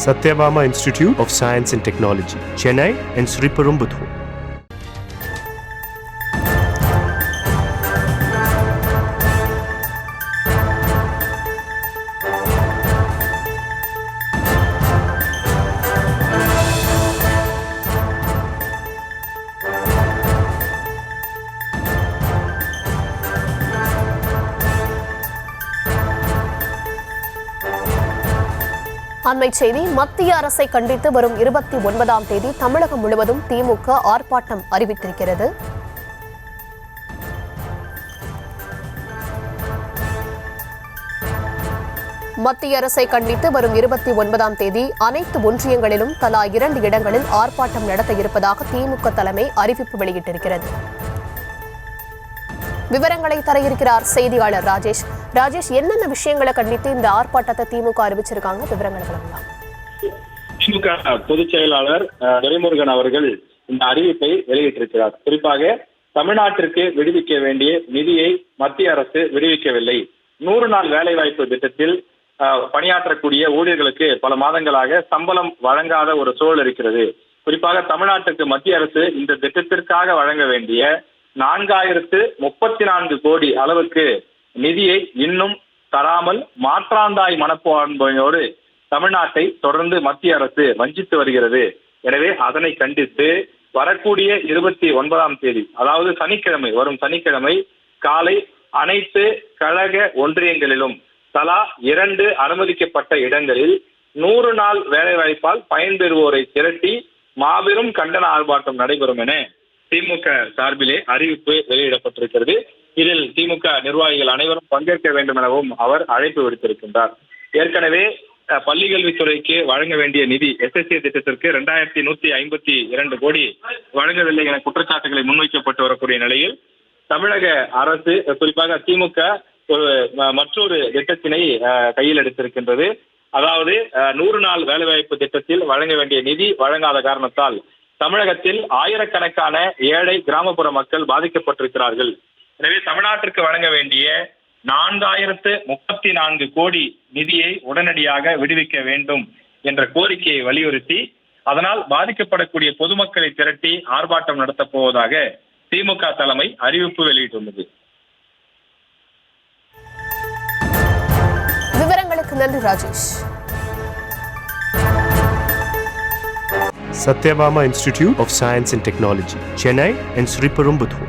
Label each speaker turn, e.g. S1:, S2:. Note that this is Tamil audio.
S1: Satyabama Institute of Science and Technology, Chennai and Sriperumbudur.
S2: அண்மை செய்தி. மத்திய அரசை கண்டித்து வரும் 29ஆம் தேதி தமிழகம் முழுவதும் திமுக ஆர்ப்பாட்டம் அறிவித்திருக்கிறது. மத்திய அரசை கண்டித்து வரும் 29ஆம் தேதி அனைத்து ஒன்றியங்களிலும் தலா 2 இடங்களில் ஆர்ப்பாட்டம் நடத்த இருப்பதாக திமுக தலைமை அறிவிப்பு வெளியிட்டிருக்கிறது. விவரங்களை தர இருக்கிறார் செய்தியாளர் ராஜேஷ். ராஜேஷ், என்னென்ன விஷயங்களை கண்டித்து இந்த ஆர்ப்பாட்டத்தை திமுக அறிவிச்சிருக்காங்க? விவரங்களை வழங்கலாம்.
S3: திமுக பொதுச் செயலாளர் துரைமுருகன் அவர்கள் இந்த அறிவிப்பை வெளியிட்டிருக்கிறார். குறிப்பாக தமிழ்நாட்டிற்கு விடுவிக்க வேண்டிய நிதியை மத்திய அரசு விடுவிக்கவில்லை. 100 நாள் வேலைவாய்ப்பு திட்டத்தில் பணியாற்றக்கூடிய ஊழியர்களுக்கு பல மாதங்களாக சம்பளம் வழங்காத ஒரு சூழல் இருக்கிறது. குறிப்பாக தமிழ்நாட்டுக்கு மத்திய அரசு இந்த திட்டத்திற்காக வழங்க வேண்டிய 4034 கோடி அளவுக்கு நிதியை இன்னும் தராமல் மாற்றாந்தாய் மனப்பான்மையோடு தமிழ்நாட்டை தொடர்ந்து மத்திய அரசு வஞ்சித்து வருகிறது. எனவே அதனை கண்டித்து வரக்கூடிய 29ஆம் தேதி, அதாவது சனிக்கிழமை, வரும் சனிக்கிழமை காலை அனைத்து கழக ஒன்றியங்களிலும் தலா 2 அனுமதிக்கப்பட்ட இடங்களில் 100 நாள் வேலைவாய்ப்பால் பயன்பெறுவோரை திரட்டி மாபெரும் கண்டன ஆர்ப்பாட்டம் நடைபெறும் என திமுக சார்பிலே அறிவிப்பு வெளியிடப்பட்டிருக்கிறது. இதில் திமுக நிர்வாகிகள் அனைவரும் பங்கேற்க வேண்டும் எனவும் அவர் அழைப்பு விடுத்திருக்கின்றார். ஏற்கனவே பள்ளிக்கல்வித்துறைக்கு வழங்க வேண்டிய நிதி SSA திட்டத்திற்கு 2152 கோடி வழங்கவில்லை என குற்றச்சாட்டுகளை முன்வைக்கப்பட்டு வரக்கூடிய நிலையில் தமிழக அரசு, குறிப்பாக திமுக, மற்றொரு திட்டத்தினை கையில் எடுத்திருக்கின்றது. அதாவது 100 நாள் வேலைவாய்ப்பு திட்டத்தில் வழங்க வேண்டிய நிதி வழங்காத காரணத்தால் தமிழகத்தில் ஆயிரக்கணக்கான ஏழை கிராமப்புற மக்கள் பாதிக்கப்பட்டிருக்கிறார்கள். எனவே தமிழ்நாட்டிற்கு வழங்க வேண்டிய 4034 கோடி நிதியை உடனடியாக விடுவிக்க வேண்டும் என்ற கோரிக்கையை வலியுறுத்தி அதனால் பாதிக்கப்படக்கூடிய பொதுமக்களை திரட்டி ஆர்ப்பாட்டம் நடத்தப் போவதாக திமுக தலைமை அறிவிப்பு வெளியிட்டுள்ளது.
S2: விவரங்களுக்கு நன்றி Rajesh.
S1: Satyabama Institute of Science and Technology, Chennai and Sriperumbudur.